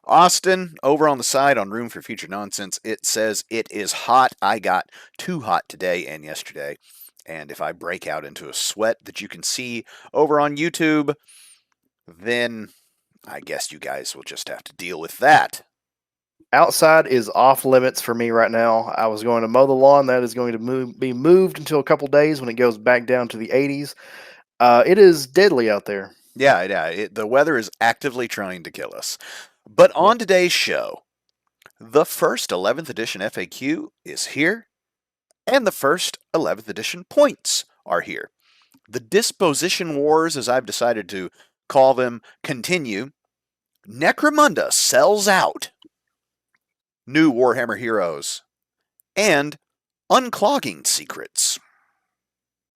Austin, over on the side on Room for Future Nonsense, it says it is hot. I got too hot today and yesterday. And if I break out into a sweat that you can see over on YouTube, then I guess you guys will just have to deal with that. Outside is off limits for me right now. I was going to mow the lawn. That is going to be moved until a couple days when it goes back down to the 80s. It is deadly out there. Yeah. The weather is actively trying to kill us. But on today's show, the first 11th edition FAQ is here, and the first 11th edition points are here. The Disposition Wars, as I've decided to call them, continue. Necromunda sells out. New Warhammer heroes. And unclogging secrets.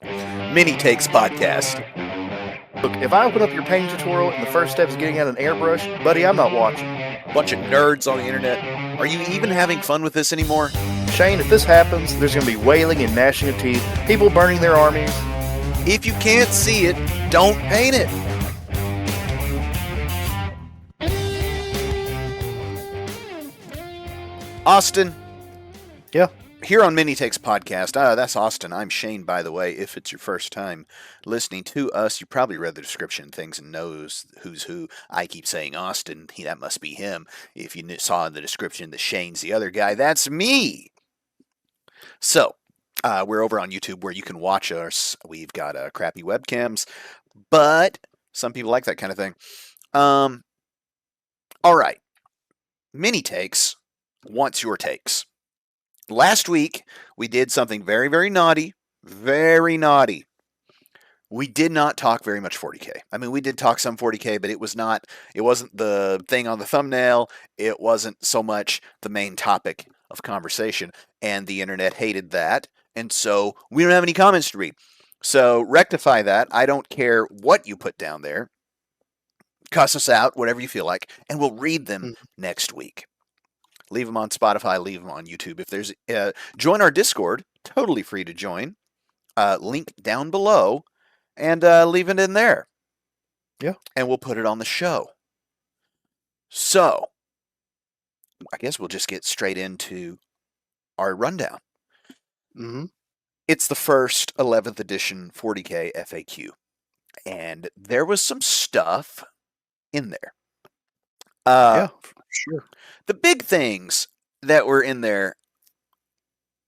Mini Takes Podcast. Look, if I open up your painting tutorial and the first step is getting out an airbrush, buddy, I'm not watching. Bunch of nerds on the internet. Are you even having fun with this anymore? Shane, if this happens, there's going to be wailing and gnashing of teeth, people burning their armies. If you can't see it, don't paint it. Austin. Yeah. Here on Mini Takes Podcast, that's Austin. I'm Shane, by the way. If it's your first time listening to us, you probably read the description and things and knows who's who. I keep saying Austin. That must be him. If you saw in the description that Shane's the other guy, that's me. So, we're over on YouTube where you can watch us. We've got crappy webcams, but some people like that kind of thing. All right. Mini Takes wants your takes. Last week, we did something very, very naughty. Very naughty. We did not talk very much 40K. I mean, we did talk some 40K, but it wasn't the thing on the thumbnail. It wasn't so much the main topic of conversation. And the internet hated that. And so we don't have any comments to read. So rectify that. I don't care what you put down there. Cuss us out, whatever you feel like. And we'll read them next week. Leave them on Spotify, leave them on YouTube. If there's join our Discord, totally free to join. Link down below, and leave it in there. Yeah. And we'll put it on the show. So, I guess we'll just get straight into our rundown. It's the first 11th edition 40K FAQ. And there was some stuff in there. Yeah, for sure. The big things that were in there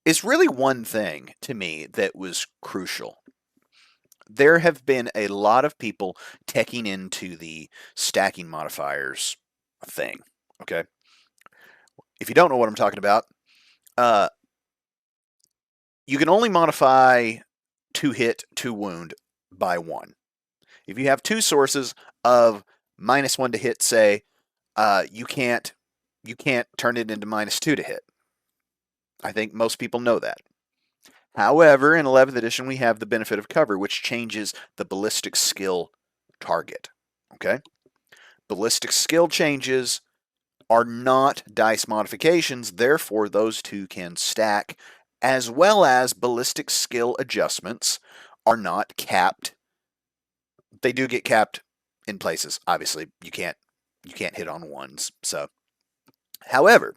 is really one thing to me that was crucial. There have been a lot of people teching into the stacking modifiers thing, okay? If you don't know what I'm talking about, you can only modify 2 hit, 2 wound by 1. If you have 2 sources of -1 to hit, say, you can't turn it into -2 to hit. I think most people know that. However, in 11th edition, we have the benefit of cover, which changes the ballistic skill target. Okay? Ballistic skill changes are not dice modifications, therefore those 2 can stack, as well as ballistic skill adjustments are not capped. They do get capped in places. Obviously, you can't hit on 1s. So, however,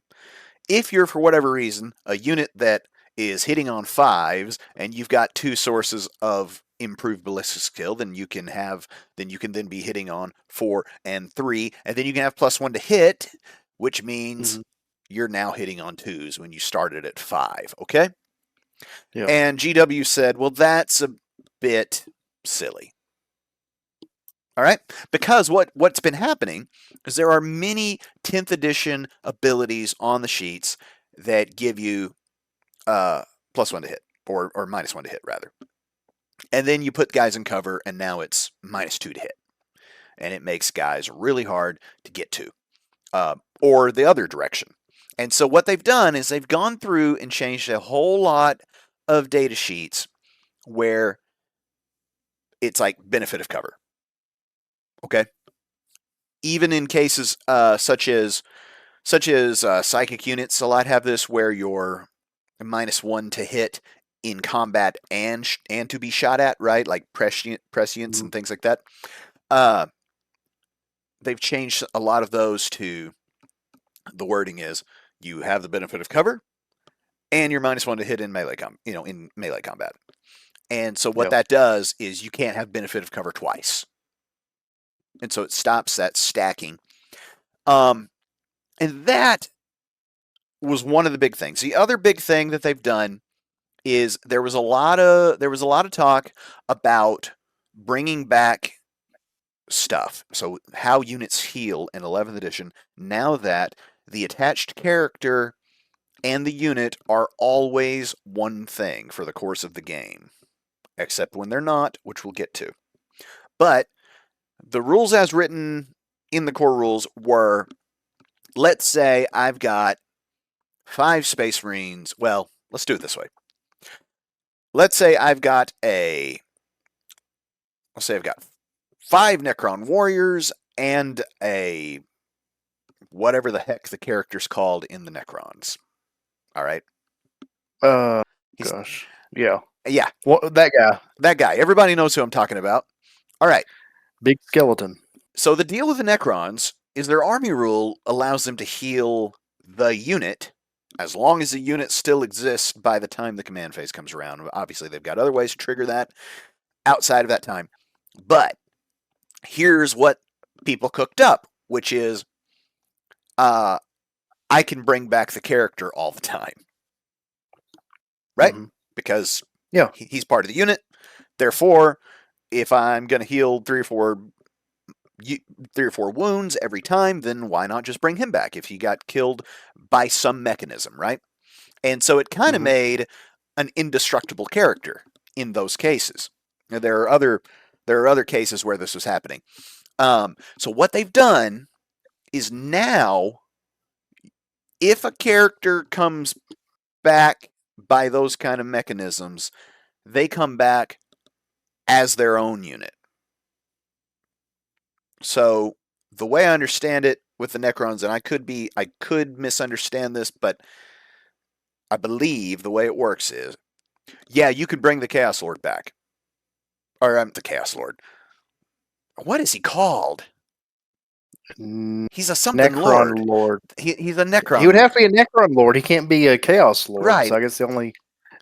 if you're for whatever reason a unit that is hitting on 5s and you've got 2 sources of improved ballistic skill, then you can then be hitting on 4 and 3, and then you can have +1 to hit, which means you're now hitting on 2s when you started at 5. Okay. Yeah. And GW said, well, that's a bit silly. All right? Because what's been happening is there are many 10th edition abilities on the sheets that give you +1 to hit, or -1 to hit, rather. And then you put guys in cover, and now it's -2 to hit. And it makes guys really hard to get to. Or the other direction. And so what they've done is they've gone through and changed a whole lot of data sheets where it's like benefit of cover. Okay? Even in cases such as psychic units, a lot have this where you're -1 to hit in combat and to be shot at, right? Like prescience and things like that. They've changed a lot of those to The wording is you have the benefit of cover, and you're -1 to hit in in melee combat. And so what Yeah. that does is you can't have benefit of cover twice, and so it stops that stacking. And that was one of the big things. The other big thing that they've done is there was a lot of talk about bringing back stuff. So how units heal in 11th edition now that the attached character and the unit are always one thing for the course of the game, except when they're not, which we'll get to. But the rules as written in the core rules were, let's say I've got 5 Space Marines. Well, let's do it this way. Let's say I've got 5 Necron Warriors and a whatever the heck the character's called in the Necrons. All right. Uh, He's gosh. Yeah. yeah, That guy, that guy. Everybody knows who I'm talking about. All right. big skeleton. So the deal with the Necrons is their army rule allows them to heal the unit as long as the unit still exists by the time the command phase comes around. Obviously, they've got other ways to trigger that outside of that time. But here's what people cooked up, which is I can bring back the character all the time. Right? Mm-hmm. Because Yeah. he's part of the unit. Therefore, if I'm going to heal 3 or 4 wounds every time, then why not just bring him back if he got killed by some mechanism, right? And so it kind of Mm-hmm. made an indestructible character in those cases. Now, there are other cases where this was happening. So what they've done is now, if a character comes back by those kind of mechanisms, they come back as their own unit. So the way I understand it with the Necrons, and I could misunderstand this, but I believe the way it works is, yeah, you can bring the Chaos Lord back. Or the Chaos Lord. What is he called? He's a something Necron Lord. Lord. He's a He would Necron. have to be a Necron Lord. He can't be a Chaos Lord. Right. So I guess the only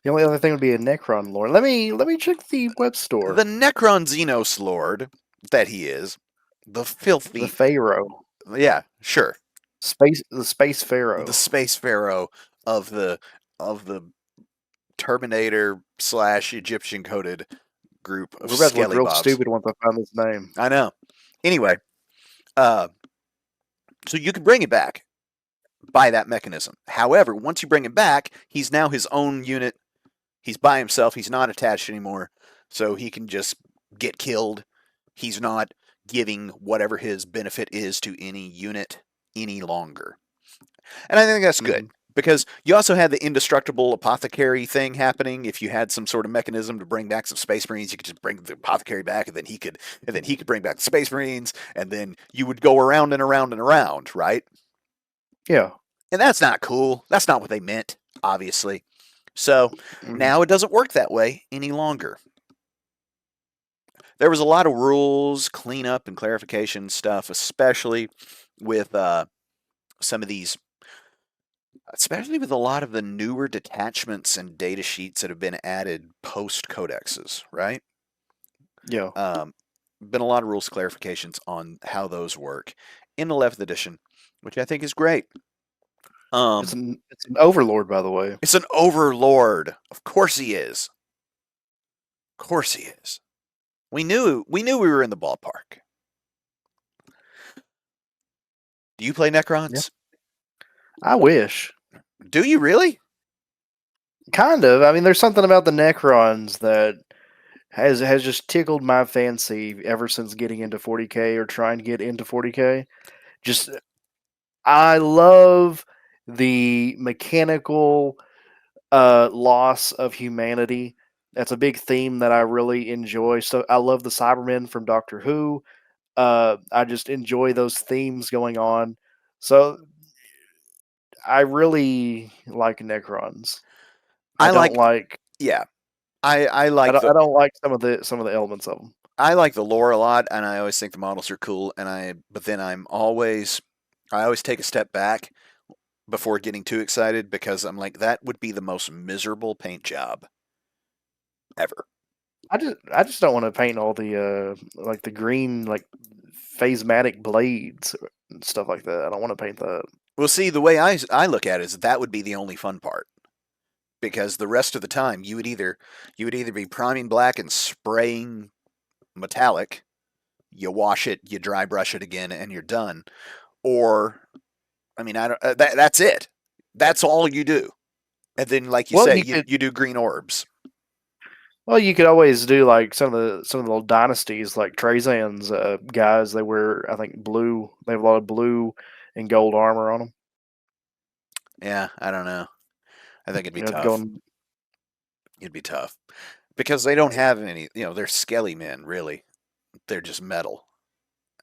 other thing would be a Necron Lord. Let me check the web store. The Necron Xenos Lord that he is, the filthy The Pharaoh. Yeah, sure. The Space Pharaoh. The Space Pharaoh of the Terminator / Egyptian coded group of We're about to look real Skellybobs. stupid once I find this name. I know. Anyway, so you can bring it back by that mechanism. However, once you bring him back, he's now his own unit. He's by himself. He's not attached anymore. So he can just get killed. He's not giving whatever his benefit is to any unit any longer. And I think that's good. Because you also had the indestructible apothecary thing happening. If you had some sort of mechanism to bring back some Space Marines, you could just bring the apothecary back, and then he could bring back the Space Marines, and then you would go around and around and around, right? Yeah. And that's not cool. That's not what they meant, obviously. So now it doesn't work that way any longer. There was a lot of rules, cleanup, and clarification stuff, especially with some of these. Especially with a lot of the newer detachments and data sheets that have been added post codexes, right? Yeah. Been a lot of rules clarifications on how those work in 11th edition, which I think is great. It's an overlord, by the way. It's an overlord. Of course he is. Of course he is. We knew we were in the ballpark. Do you play Necrons? Yeah. I wish. Do you really? Kind of. I mean, there's something about the Necrons that has just tickled my fancy ever since getting into 40K or trying to get into 40K. Just, I love the mechanical loss of humanity. That's a big theme that I really enjoy. So I love the Cybermen from Doctor Who. I just enjoy those themes going on. So I really like Necrons. I don't like. Yeah, I like I don't like some of the elements of them. I like the lore a lot, and I always think the models are cool. But then I always take a step back before getting too excited because I'm like, that would be the most miserable paint job ever. I just don't want to paint all the like the green like phasmatic blades and stuff like that. I don't want to paint that. Well, see, the way I look at it is that would be the only fun part because the rest of the time you would either be priming black and spraying metallic, you wash it, you dry brush it again, and you're done. Or, I mean, I don't. That's it. That's all you do. And then, like you Well, say, you you could you do green orbs. well you could always do like some of the little dynasties like Trazan's guys. They wear I think blue. They have a lot of blue and gold armor on them. Yeah, I don't know. I think it'd be You know, tough. going It'd be tough because they don't have any. They're skelly men. Really, they're just metal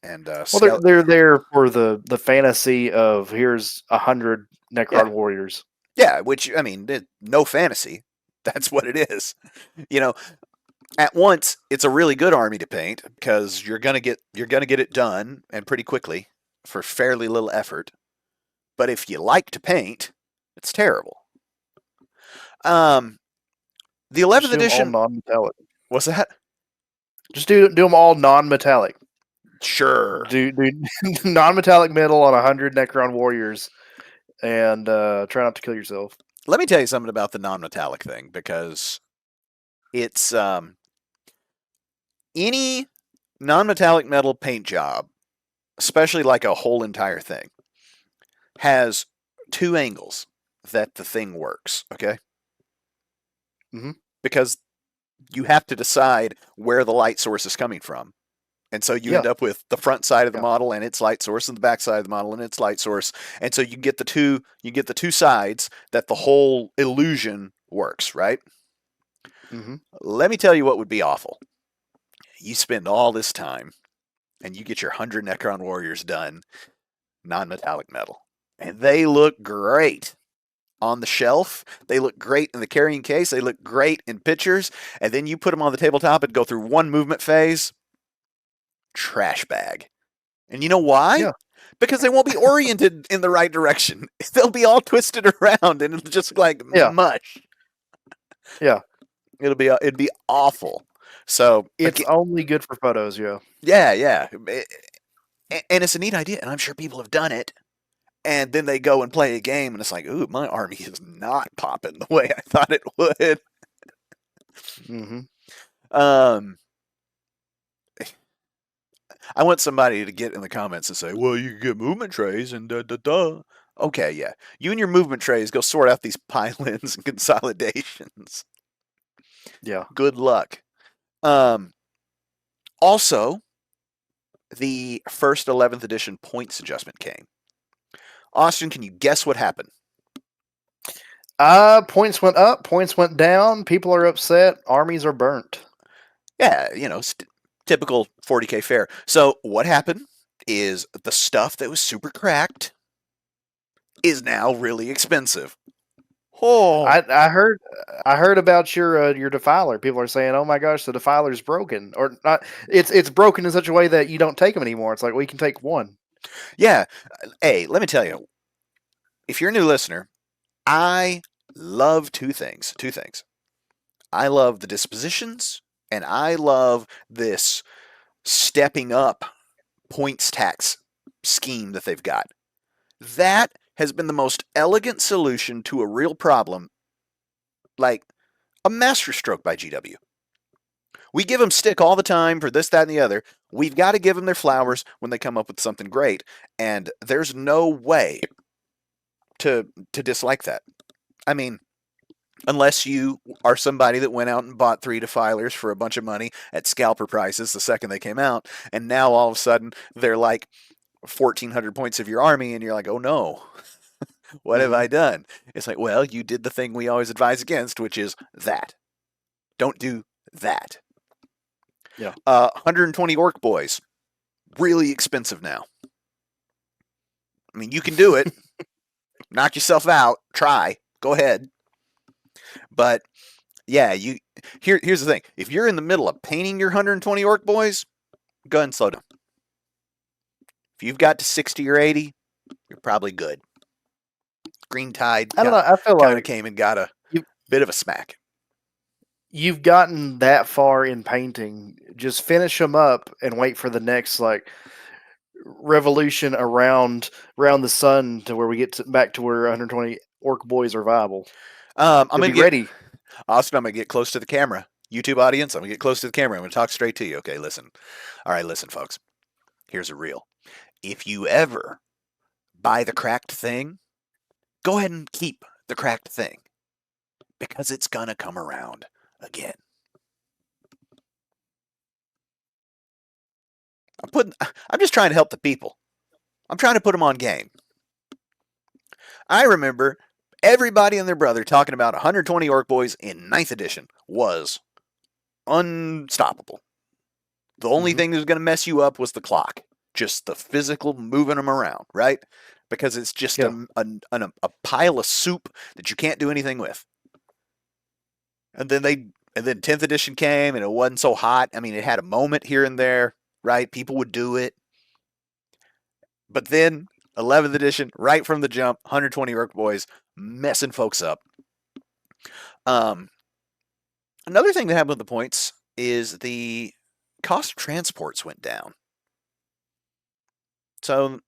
and well, skele. they're there for the fantasy of here's 100 Yeah, Necron warriors. yeah. Which I mean, no fantasy. That's what it is. You know, at once it's a really good army to paint because you're gonna get it done and pretty quickly for fairly little effort. But if you like to paint, it's terrible. Um, the Just 11th do them all edition. non-metallic. What's that? Just do them all non-metallic. Sure. Do non-metallic metal on 100 Necron warriors, and try not to kill yourself. Let me tell you something about the non-metallic thing because it's any non-metallic metal paint job, especially like a whole entire thing, has two angles that the thing works. Okay, Mhm. because you have to decide where the light source is coming from. And so you Yeah, end up with the front side of the yeah. model and its light source and the back side of the model and its light source. And so you get the two sides that the whole illusion works, right? Mhm. Let me tell you what would be awful. You spend all this time and you get your 100 Necron warriors done non-metallic metal. And they look great on the shelf. They look great in the carrying case. They look great in pictures. And then you put them on the tabletop and go through one movement phase. Trash bag. And you know why? Yeah, Because they won't be oriented in the right direction. They'll be all twisted around and it'll just look like yeah, mush. yeah. It'd be awful. So It's again, only good for photos. Yeah, yeah, yeah. And it's a neat idea, and I'm sure people have done it. And then they go and play a game, and it's like, ooh, my army is not popping the way I thought it would. Mhm. Um, I want somebody to get in the comments and say, well, you can get movement trays and da da da. Okay, yeah. You and your movement trays go sort out these pile-ins and consolidations. Yeah. Good luck. Um, also, the first 11th edition points adjustment came. Austin, can you guess what happened? Points went up, points went down. People are upset. Armies are burnt. Yeah, typical 40K fare. So what happened is the stuff that was super cracked is now really expensive. Oh, I heard about your defiler. People are saying, "Oh my gosh, the defiler's broken," or not. It's broken in such a way that you don't take them anymore. It's like, well, you can take one. yeah. Hey, let me tell you, if you're a new listener, I love two things. Two things. I love the dispositions, and I love this stepping up points tax scheme that they've got. That has been the most elegant solution to a real problem, like a masterstroke by GW. We give them stick all the time for this, that, and the other. We've got to give them their flowers when they come up with something great, and there's no way to dislike that. I mean, unless you are somebody that went out and bought 3 defilers for a bunch of money at scalper prices the second they came out, and now all of a sudden they're like 1,400 points of your army, and you're like, oh no, what have Mm-hmm. I done? It's like, well, you did the thing we always advise against, which is that. Don't do that. Yeah. 120 orc boys, really expensive now. I mean, you can do it. Knock yourself out. Try. Go ahead. But yeah, here's the thing. If you're in the middle of painting your 120 orc boys, go ahead and slow down. If you've got to 60 or 80, you're probably good. Green Tide I don't know. I feel kind like of came and got a you bit of a smack. you've gotten that far in painting. Just finish them up and wait for the next like revolution around the sun to where we get back to where 120 orc boys are viable. I'm You'll gonna be get ready. Austin. I'm gonna get close to the camera. YouTube audience, I'm gonna get close to the camera. I'm gonna talk straight to you. Okay, listen. All right, listen, folks. Here's a reel. If you ever buy the cracked thing, go ahead and keep the cracked thing because it's gonna come around again. I'm just trying to help the people. I'm trying to put them on game. I remember everybody and their brother talking about 120 Orc Boys in ninth edition was unstoppable. The only Mm-hmm. thing that was going to mess you up was the clock, just the physical moving them around, right? Because it's just Yeah. a pile of soup that you can't do anything with. And then 10th edition came and it wasn't so hot. I mean, it had a moment here and there, right? People would do it. But then 11th edition, right from the jump, 120 Orc Boys messing folks up. Um, Another thing that happened with the points is the cost of transports went down. So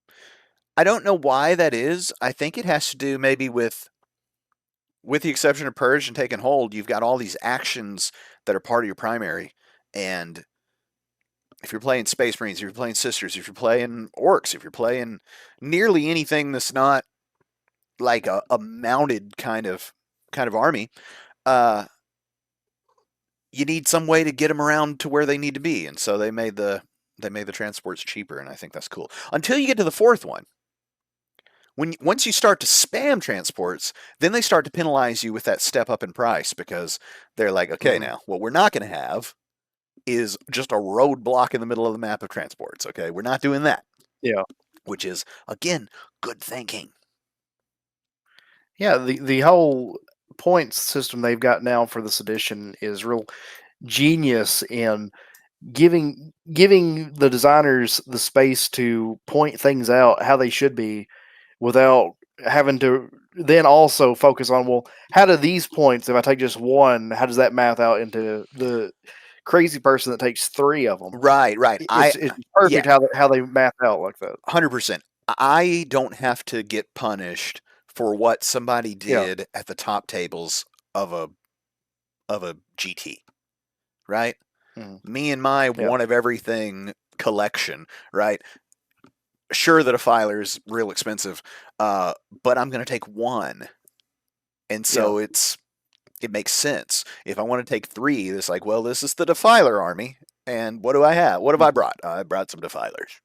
I don't know why that is. I think it has to do maybe with the exception of Purge and Taken Hold, you've got all these actions that are part of your primary. And if you're playing Space Marines, if you're playing Sisters, if you're playing Orcs, if you're playing nearly anything that's not like a mounted kind of army, uh, you need some way to get them around to where they need to be, and so they made the transports cheaper, and I think that's cool. Until you get to the fourth one, once you start to spam transports, then they start to penalize you with that step up in price because they're like, okay, Mm-hmm. now what we're not going to have is just a roadblock in the middle of the map of transports. Okay, we're not doing that, Yeah. which is again good thinking. Yeah. The whole points system they've got now for this edition is real genius in giving the designers the space to point things out how they should be without having to then also focus on, well, how do these points, if I take just one, how does that math out into the crazy person that takes three of them? Right, right. It's Yeah, perfect how they math out like that. 100%. I don't have to get punished for what somebody Yeah. did at the top tables of a GT, right? Mhm. Me and my Yeah. one of everything collection, right? Sure that a filer is real expensive, but I'm going to take one, and Yeah. so it makes sense. If I want to take three, it's like, well, this is the Defiler army, and what do I have? What have I Mhm. brought? I brought some Defilers.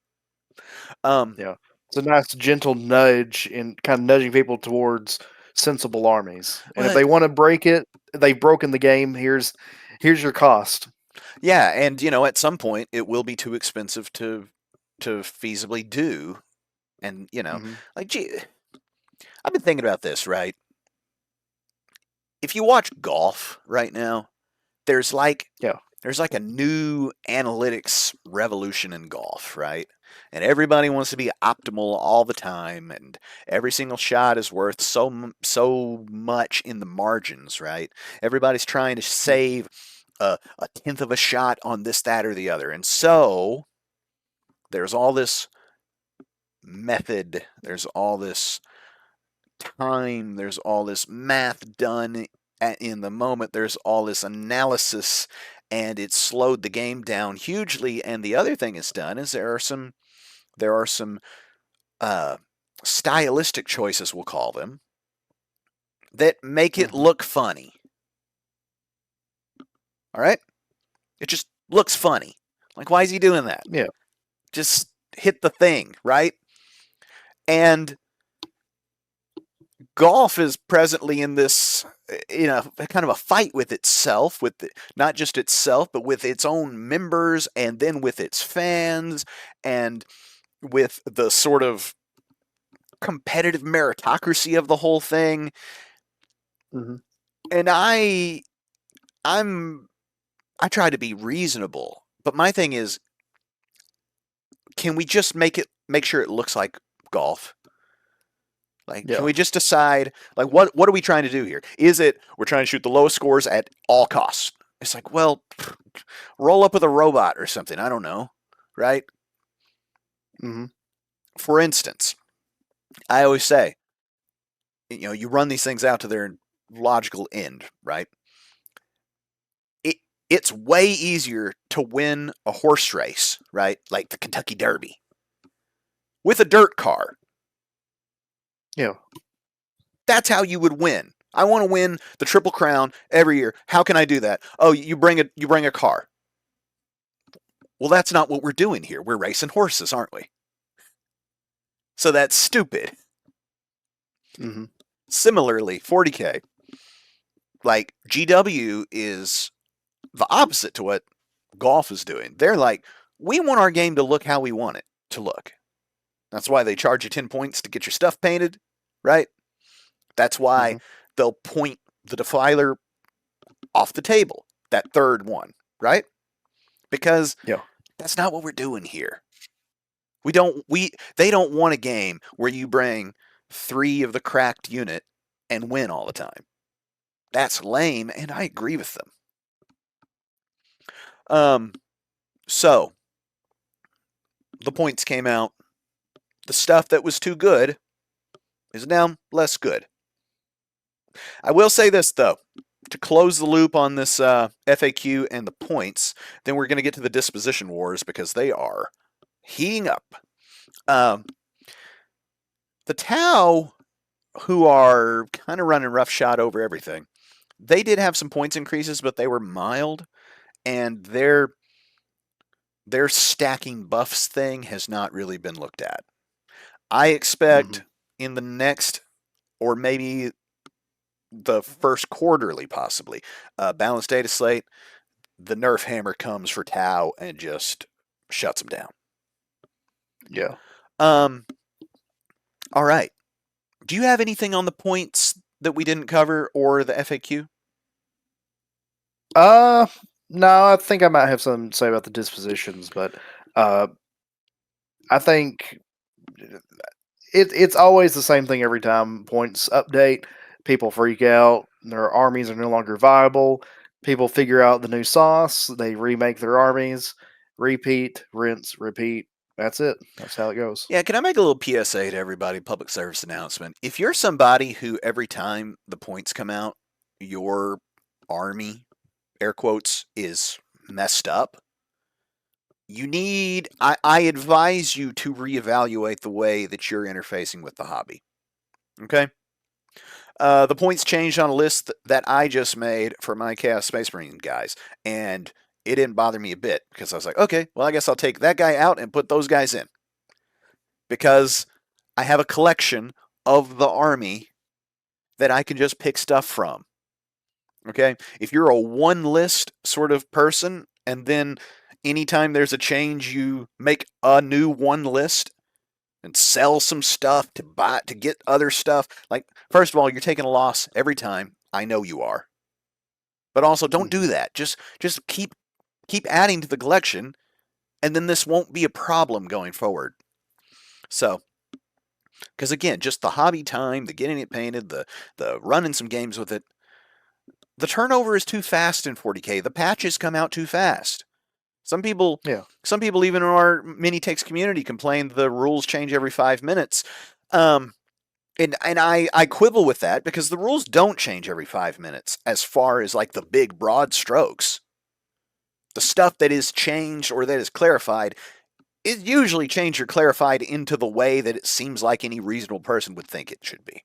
Um, Yeah. It's a nice gentle nudge in kind of nudging people towards sensible armies. And if well, they want to break it, they've broken the game. Here's your cost. yeah, and at some point it will be too expensive to feasibly do, and Hmm. like, gee, I've been thinking about this, right? If you watch golf right now, there's like Yeah. there's like a new analytics revolution in golf, right? And everybody wants to be optimal all the time, and every single shot is worth so much in the margins, right? Everybody's trying to Mm. save a tenth of a shot on this, that, or the other, and so there's all this method, there's all this time, there's all this math done in the moment, there's all this analysis, and it's slowed the game down hugely. And the other thing it's done is there are some uh, stylistic choices, we'll call them, that make it Hmm. look funny. All right, it just looks funny. Like, why is he doing that? Yeah. Just hit the thing, right? And golf is presently in this kind of a fight with itself, not just itself but with its own members, and then with its fans, and with the sort of competitive meritocracy of the whole thing. Hmm. And I'm I try to be reasonable, but my thing is, can we just make sure it looks like golf? Like, can Yeah. we just decide, like, what are we trying to do here? Is it we're trying to shoot the lowest scores at all costs? It's like, well, roll up with a robot or something. I don't know, right? Hmm. For instance, I always say, you run these things out to their logical end, right? It it's way easier to win a horse race, right? Like the Kentucky Derby with a dirt car. Yeah. That's how you would win. I want to win the Triple Crown every year. How can I do that? Oh, you bring a car. Well, that's not what we're doing here. We're racing horses, aren't we? So that's stupid. Hmm. Similarly, 40K, like GW is the opposite to what golf is doing. They're like, we want our game to look how we want it to look. That's why they charge you 10 points to get your stuff painted, right? That's why Hmm. they'll point the defiler off the table, that third one, right? Because Yeah. that's not what we're doing here. They don't want a game where you bring 3 of the cracked unit and win all the time. That's lame, and I agree with them. Um, so the points came out. The stuff that was too good is now less good. I will say this though, to close the loop on this FAQ and the points, then we're going to get to the disposition wars because they are heating up. Um, the Tau, who are kind of running roughshod over everything, they did have some points increases, but they were mild, and their stacking buffs thing has not really been looked at. I Hmm. expect in the next, or maybe the first quarterly, possibly, balanced data slate, the nerf hammer comes for Tau and just shuts them down. Yeah. Um, all right. Do you have anything on the points that we didn't cover or the FAQ? Uh, no, I think I might have something to say about the dispositions, but uh, I think it's always the same thing every time. Points update, people freak out. Their armies are no longer viable. People figure out the new sauce. They remake their armies. Repeat, rinse, repeat. That's it. That's how it goes. Yeah, can I make a little PSA to everybody, public service announcement? If you're somebody who every time the points come out, your army, air quotes, is messed up, I advise you to reevaluate the way that you're interfacing with the hobby. Okay? The points changed on a list that I just made for my Chaos Space Marine guys, and it didn't bother me a bit because I was like, okay, well, I guess I'll take that guy out and put those guys in because I have a collection of the army that I can just pick stuff from. Okay? If you're a one list sort of person, and then anytime there's a change, you make a new one list and sell some stuff to get other stuff. Like, first of all, you're taking a loss every time. I know you are. But also don't Hmm. do that. Just keep adding to the collection, and then this won't be a problem going forward. So, because again, just the hobby time, the getting it painted, the running some games with it, the turnover is too fast in 40K. The patches come out too fast. Some people, Yeah. some people even in our mini takes community complain the rules change every 5 minutes. Um, and I quibble with that because the rules don't change every 5 minutes as far as like the big broad strokes. The stuff that is changed or that is clarified is usually changed or clarified into the way that it seems like any reasonable person would think it should be.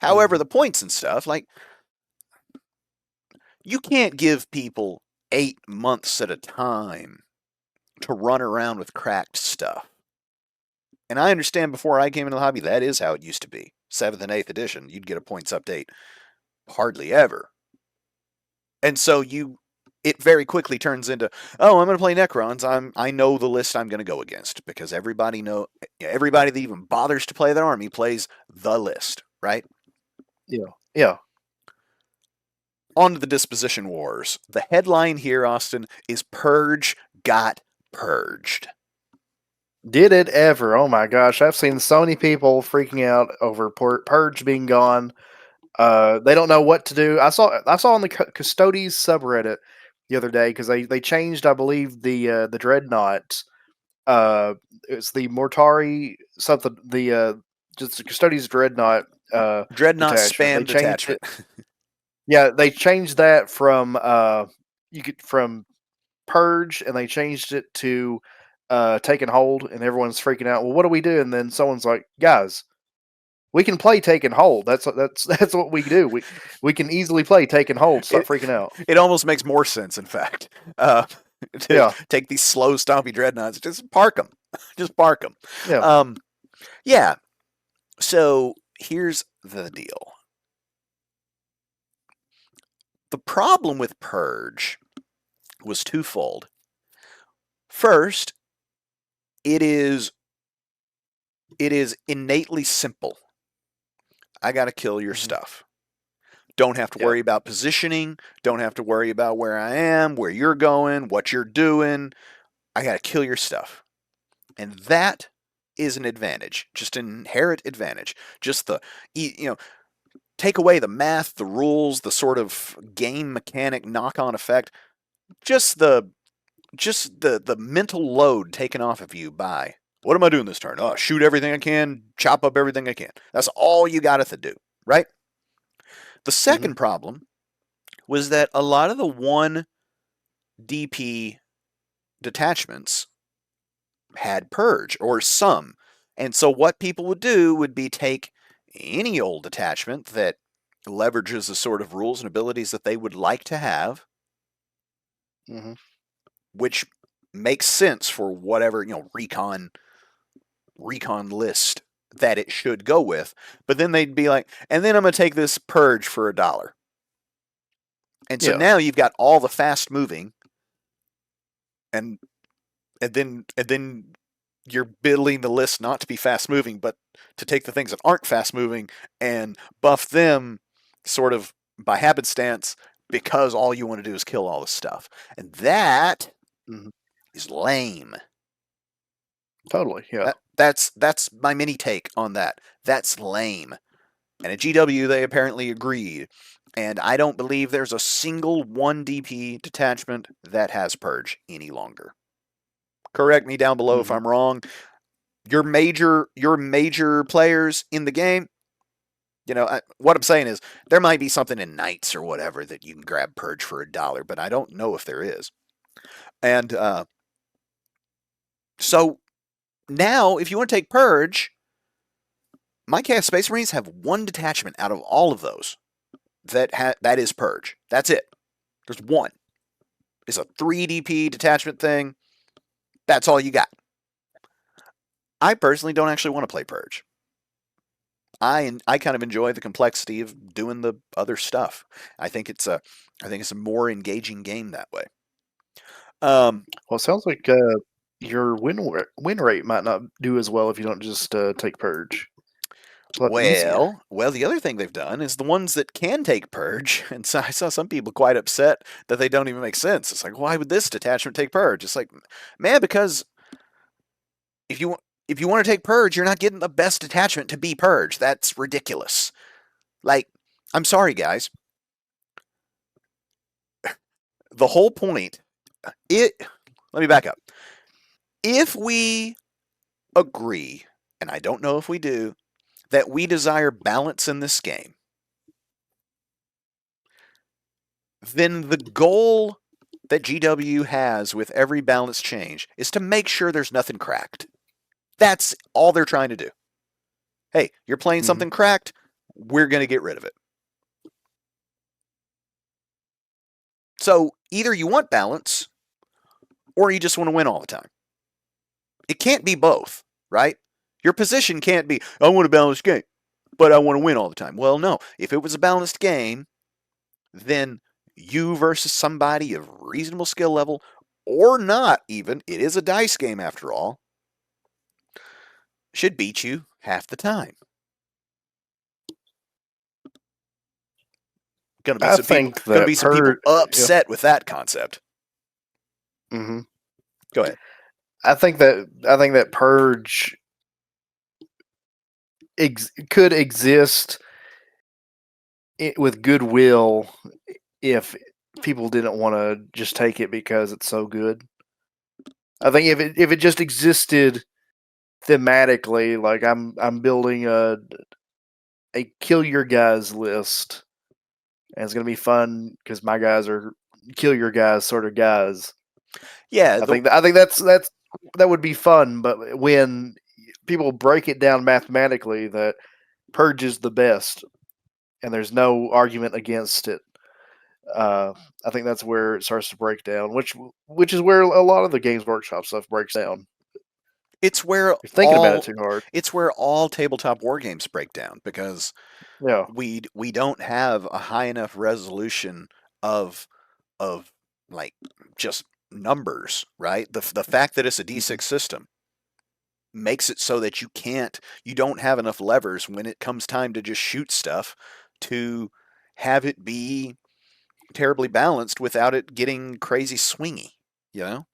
However, Hmm. the points and stuff, like, you can't give people 8 months at a time to run around with cracked stuff. And I understand before I came into the hobby, that is how it used to be. 7th and 8th edition, you'd get a points update hardly ever. And so it very quickly turns into, oh, I'm going to play Necrons. I know the list I'm going to go against because everybody that even bothers to play that army plays the list, right? Yeah. Yeah. On to the disposition wars. The headline here, Austin, is Purge got purged. Did it ever? Oh my gosh! I've seen so many people freaking out over Purge being gone. They don't know what to do. I saw on the Custodes subreddit the other day because they changed, I believe, the dreadnought. It's the Mortari something. The just the Custodes dreadnought Dreadnought detachment. They spam changed it. detachment. Yeah, they changed that from you could from Purge, and they changed it to Taking Hold, and everyone's freaking out. Well, what do we do? And then someone's like, guys, we can play Taking Hold. That's what we do. We can easily play Taking Hold. Stop it freaking out. it almost makes more sense, in fact, to Yeah, take these slow, stompy dreadnoughts, just park them, just park them. yeah. Yeah. So here's the deal. The problem with Purge was twofold. First, it is innately simple. I got to kill your Hmm. stuff. Don't have to Yeah. worry about positioning. Don't have to worry about where I am, where you're going, what you're doing. I got to kill your stuff. And that is an advantage, just an inherent advantage. Just take away the math, the rules, the sort of game mechanic knock-on effect. Just the mental load taken off of you by what am I doing this turn? Oh, shoot everything I can, chop up everything I can. That's all you got to do, right? The Hmm. second problem was that a lot of the 1 DP detachments had purge or some. And so what people would do would be take any old detachment that leverages the sort of rules and abilities that they would like to have, Hmm. which makes sense for whatever, recon list that it should go with. But then they'd be like, and then I'm going to take this purge for $1. And so Yeah. now you've got all the fast moving, and then you're building the list not to be fast moving, but to take the things that aren't fast moving and buff them sort of by happenstance because all you want to do is kill all this stuff. And that Hmm. is lame. Totally. Yeah. That's my mini take on that. That's lame. And at GW they apparently agreed. And I don't believe there's a single 1 DP detachment that has purge any longer. Correct me down below if Hmm. I'm wrong. Your major players in the game, what I'm saying is there might be something in Knights or whatever that you can grab purge for $1, but I don't know if there is. And so now, if you want to take purge, my Chaos Space Marines have 1 detachment out of all of those that is purge. That's it. There's one. It's a 3 DP detachment thing. That's all you got. I personally don't actually want to play purge. I kind of enjoy the complexity of doing the other stuff. I think it's a more engaging game that way. Um, Well, it sounds like your win rate might not do as well if you don't just take Purge. It's a lot easier. well, the other thing they've done is the ones that can take purge, and so I saw some people quite upset that they don't even make sense. It's like, why would this detachment take purge? It's like, man, because if you if you want to take purge, you're not getting the best detachment to be purge. That's ridiculous. Like, I'm sorry, guys. The whole point. It. Let me back up. If we agree, and I don't know if we do, that we desire balance in this game, then the goal that GW has with every balance change is to make sure there's nothing cracked. That's all they're trying to do. Hey, you're playing Hmm. something cracked, we're going to get rid of it. So either you want balance or you just want to win all the time. It can't be both, right? Your position can't be, I want a balanced game, but I want to win all the time. Well, no. If it was a balanced game, then you versus somebody of reasonable skill level, or not even, it is a dice game after all, should beat you half the time. Gonna be I some people think gonna that be some people Yeah. upset with that concept. Hmm. Go ahead. I think that purge could exist with goodwill if people didn't want to just take it because it's so good. I think if it just existed thematically, like I'm building a kill your guys list, and it's gonna be fun because my guys are kill your guys sort of guys. Yeah, I think that would be fun, but when people break it down mathematically that purge is the best, and there's no argument against it. Uh, I think that's where it starts to break down, which is where a lot of the Games Workshop stuff breaks down. it's where You're thinking about it all too hard. it's where all tabletop war games break down because Yeah. we don't have a high enough resolution of of like just numbers, right? The fact that it's a Mhm. D6 system makes it so that you don't have enough levers when it comes time to just shoot stuff to have it be terribly balanced without it getting crazy swingy, you know?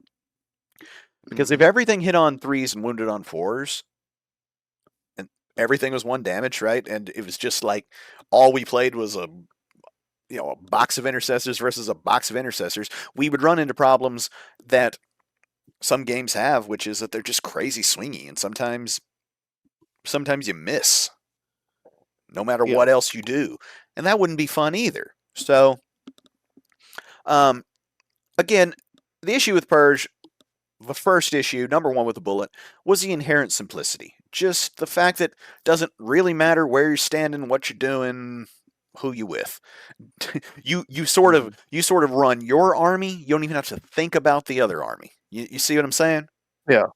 Because if Mhm. everything hit on threes and wounded on fours, and everything was one damage, right? And it was just like all we played was a box of intercessors versus a box of intercessors, we would run into problems that some games have, which is that they're just crazy swingy, and sometimes you miss, no matter Yeah. what else you do, and that wouldn't be fun either. So, um, again, the issue with Purge, the first issue, number one with the bullet, was the inherent simplicity. Just the fact that it doesn't really matter where you're standing, what you're doing, who you with. Mhm. You sort of run your army. You don't even have to think about the other army. You see what I'm saying? Yeah.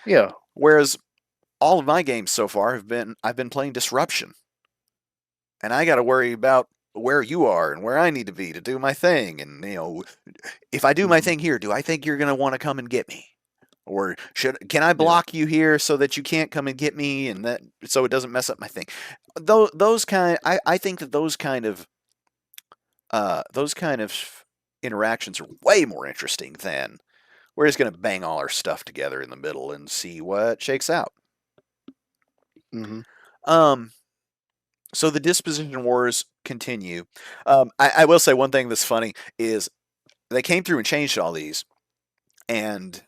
Yeah. Whereas all of my games so far I've been playing Disruption, and I got to worry about where you are and where I need to be to do my thing. And if I do my Mhm. thing here, do I think you're going to want to come and get me? Or can I Yeah. block you here so that you can't come and get me, and that so it doesn't mess up my thing? I think that those kind of interactions are way more interesting than we're just going to bang all our stuff together in the middle and see what shakes out. Mhm. Um, so the disposition wars continue. I will say one thing that's funny is they came through and changed all these, and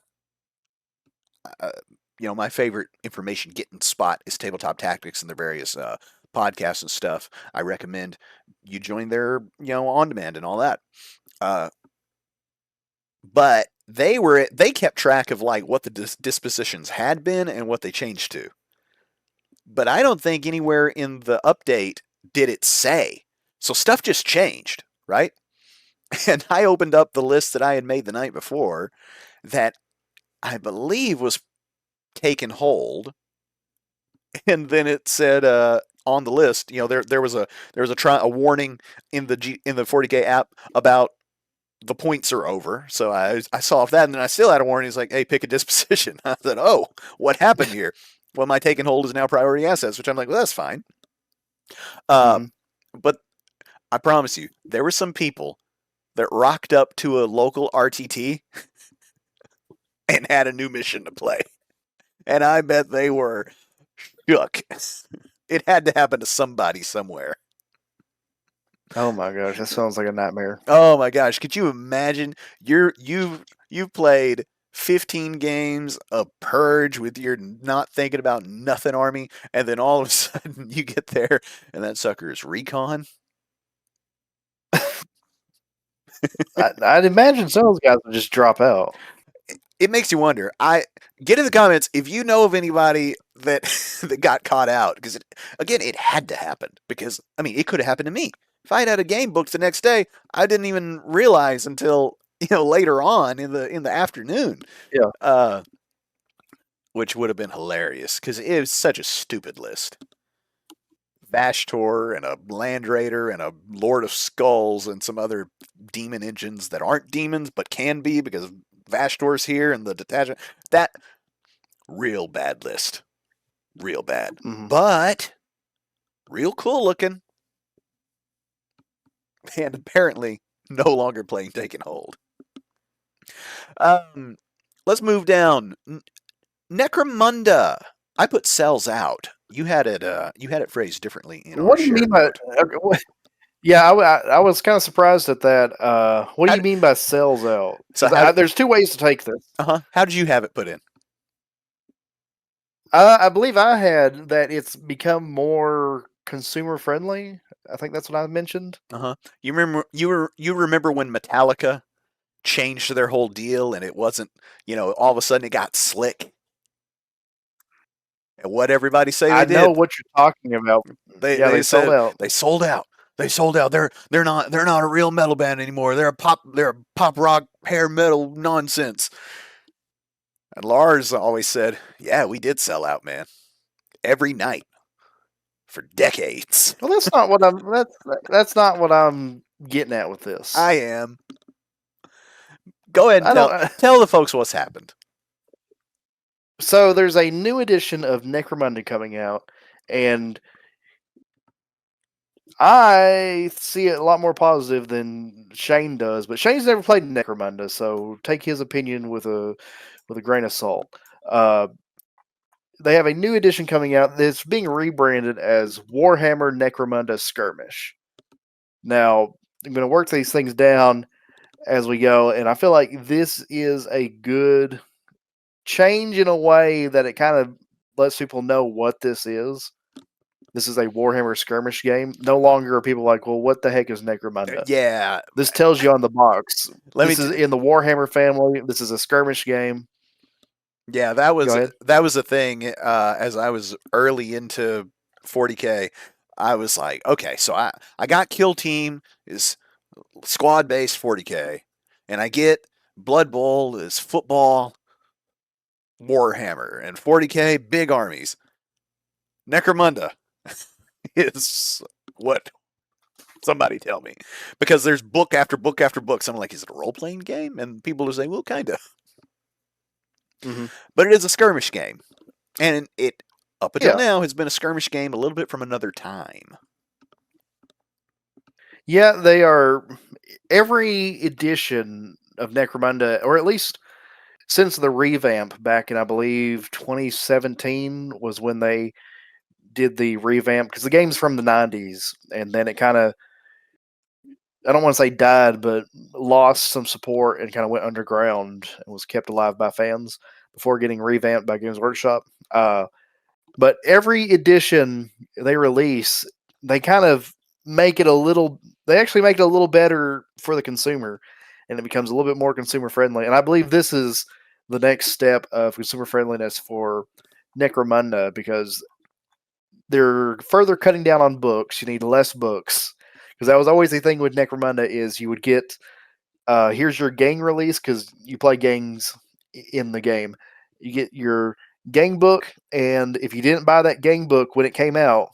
uh, my favorite information getting spot is Tabletop Tactics and their various podcasts and stuff. I recommend you join their on demand and all that. Uh, but they kept track of like what the dispositions had been and what they changed to. But I don't think anywhere in the update did it say. So stuff just changed, right? And I opened up the list that I had made the night before that I believe was taken hold, and then it said on the list, there was a warning in in the 40K app about the points are over. So I saw off that, and then I still had a warning. It's like, hey, pick a disposition. I said, oh, what happened here? Well, my take and hold is now priority assets, which I'm like, well, that's fine. Uh, Mhm. but I promise you, there were some people that rocked up to a local RTT and had a new mission to play, and I bet they were shook. It had to happen to somebody somewhere. Oh my gosh, that sounds like a nightmare. Oh my gosh, could you imagine you've played 15 games of Purge with your not thinking about nothing army, and then all of a sudden you get there and that sucker is recon? I'd imagine some of those guys would just drop out. It makes you wonder. I get in the comments if you know of anybody that that got caught out, because again it had to happen, because I mean it could have happened to me. If I had a game booked the next day, I didn't even realize until later on in the afternoon. Yeah. Uh, which would have been hilarious because it was such a stupid list. Vashtor and a Land Raider and a Lord of Skulls and some other demon engines that aren't demons but can be because Vashtor's here and the detachment. That real bad list. Real bad. Mhm. But real cool looking. And apparently no longer playing Taken Hold. Um, let's move down. Necromunda. I put sells out. You had it. You had it phrased differently in our What do you shared mean by? note. Okay, yeah, I was kind of surprised at that. What do How you mean by sells out? so Because how? there's two ways to take this. How did you have it put in? I believe I had that it's become more consumer friendly. I think that's what I mentioned. You remember you remember when Metallica changed their whole deal and it wasn't, all of a sudden it got slick. And what everybody say I they know did? what you're talking about. They Yeah, they they sold said out. they sold out. They sold out. They're not a real metal band anymore. They're a pop rock hair metal nonsense. And Lars always said, "Yeah, we did sell out, man. Every night for decades." Well, that's not what I'm getting at with this. I am. Go ahead and I tell don't. tell the folks what's happened. So there's a new edition of Necromunda coming out, and I see it a lot more positive than Shane does. But Shane's never played Necromunda, so take his opinion with a grain of salt. Uh, they have a new edition coming out that's being rebranded as Warhammer Necromunda Skirmish. Now, I'm going to work these things down as we go, and I feel like this is a good change in a way that it kind of lets people know what this is. This is a Warhammer skirmish game. No longer are people like, well, what the heck is Necromunda? Yeah, This tells you on the box. let me. This is in the Warhammer family. This is a skirmish game. Yeah, that Go was ahead. that was a thing. As I was early into 40K, I was like, okay, so I got Kill Team is squad based 40K, and I get Blood Bowl is football Warhammer, and 40K big armies. Necromunda is what? Somebody tell me, because there's book after book after book. So I'm like, is it a role playing game? And people are saying, well, kind of, Mm-hmm. but it is a skirmish game. And it, up until Yeah. now, has been a skirmish game a little bit from another time. Yeah, they are. Every edition of Necromunda, or at least since the revamp back in, I believe, 2017 was when they did the revamp, because the game's from the 90s, and then it kind of, I don't want to say died, but lost some support and kind of went underground and was kept alive by fans before getting revamped by Games Workshop. But every edition they release, they kind of make it a little, they actually make it a little better for the consumer, and it becomes a little bit more consumer friendly. And I believe this is the next step of consumer friendliness for Necromunda, because they're further cutting down on books. You need less books, because that was always the thing with Necromunda is you would get here's your gang release, because you play gangs in the game. You get your gang book, and if you didn't buy that gang book when it came out,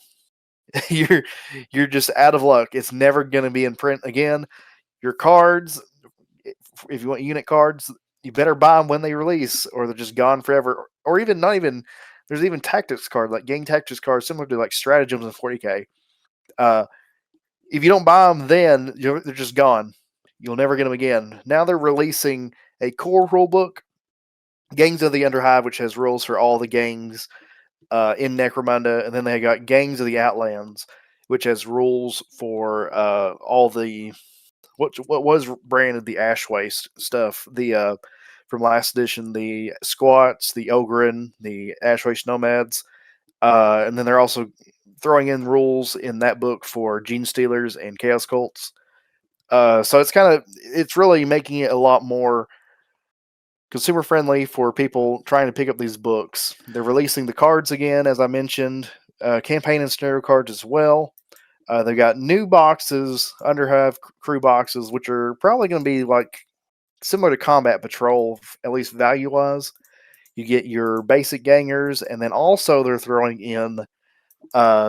you're you're just out of luck. It's never going to be in print again. Your cards, if you want unit cards, you better buy them when they release, or they're just gone forever. Or even not even. There's even tactics card, like gang tactics cards, similar to like stratagems in 40K. Uh, if you don't buy them, then they're just gone. You'll never get them again. Now they're releasing a core rule book, Gangs of the Underhive, which has rules for all the gangs in Necromunda, and then they got Gangs of the Outlands, which has rules for all the what was branded the Ash Waste stuff. The from last edition, the Squats, the Ogren, the Ash Waste Nomads, and then they're also throwing in rules in that book for Gene Stealers and Chaos Cults. So it's really making it a lot more consumer friendly for people trying to pick up these books. They're releasing the cards again, as I mentioned, campaign and scenario cards as well. They've got new boxes, Underhive crew boxes, which are probably going to be like similar to Combat Patrol, at least value wise. You get your basic gangers, and then also they're throwing in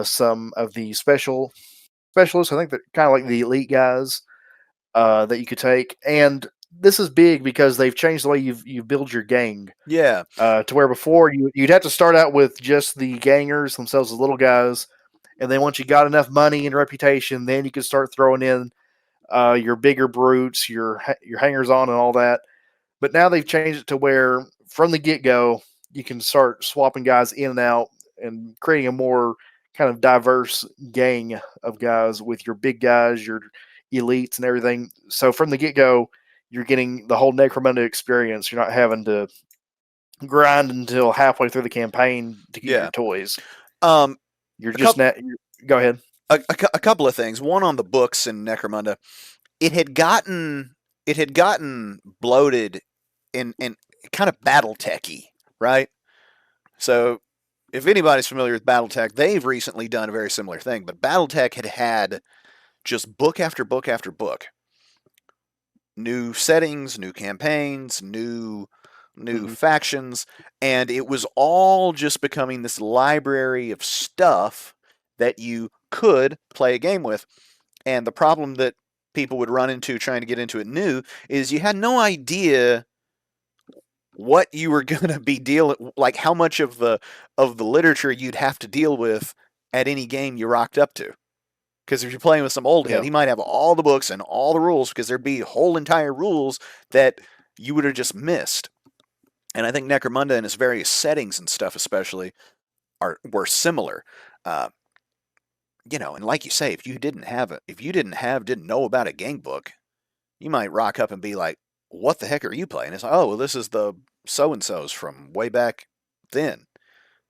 some of the specialists. I think they're kind of like the elite guys that you could take. And this is big because they've changed the way you build your gang. Yeah, To where before you'd have to start out with just the gangers themselves, the little guys, and then once you got enough money and reputation, then you could start throwing in your bigger brutes, your hangers on, and all that. But now they've changed it to where from the get go you can start swapping guys in and out and creating a more kind of diverse gang of guys with your big guys, your elites, and everything. So from the get go, you're getting the whole Necromunda experience. You're not having to grind until halfway through the campaign to get your Yeah. toys. Um, You're a just couple, not. Go ahead. a couple of things. One on the books in Necromunda, it had gotten bloated and kind of battle techy, right? So if anybody's familiar with BattleTech, they've recently done a very similar thing. But BattleTech had just book after book after book, new settings, new campaigns, new Mm-hmm. factions, and it was all just becoming this library of stuff that you could play a game with. And the problem that people would run into trying to get into it new is you had no idea what you were going to be dealing, like how much of the literature you'd have to deal with at any game you rocked up to. Because if you're playing with some old head, Yeah. he might have all the books and all the rules, because there'd be whole entire rules that you would have just missed. And I think Necromunda and its various settings and stuff, especially, were similar. Uh, and like you say, if you didn't know about a game book, you might rock up and be like, "What the heck are you playing?" It's like, "Oh, well, this is the so and so's from way back then.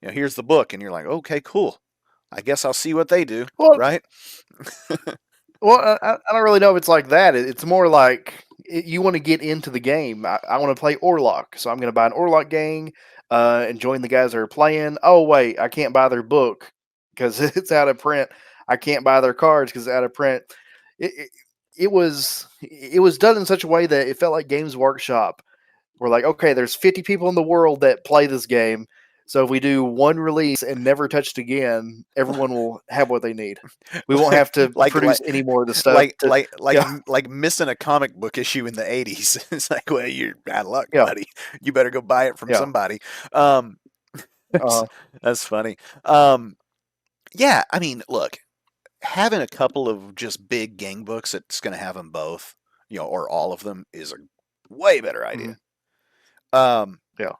Here's the book," and you're like, "Okay, cool. I guess I'll see what they do." Well, Right? I don't really know if it's like that. It's more like you want to get into the game. I want to play Orlok, so I'm going to buy an Orlok gang and join the guys that are playing. Oh wait, I can't buy their book because it's out of print. I can't buy their cards because it's out of print. It was done in such a way that it felt like Games Workshop. We're like, okay, there's 50 people in the world that play this game. So if we do one release and never touch it again, everyone will have what they need. We won't have to like produce like any more of the stuff. Yeah, like missing a comic book issue in the '80s. It's like, well, you're bad luck, yeah, buddy. You better go buy it from yeah. somebody. Um, that's, Uh, that's funny. Yeah, I mean, look, having a couple of just big gang books that's going to have them both, or all of them, is a way better mhm, idea. Um, yeah.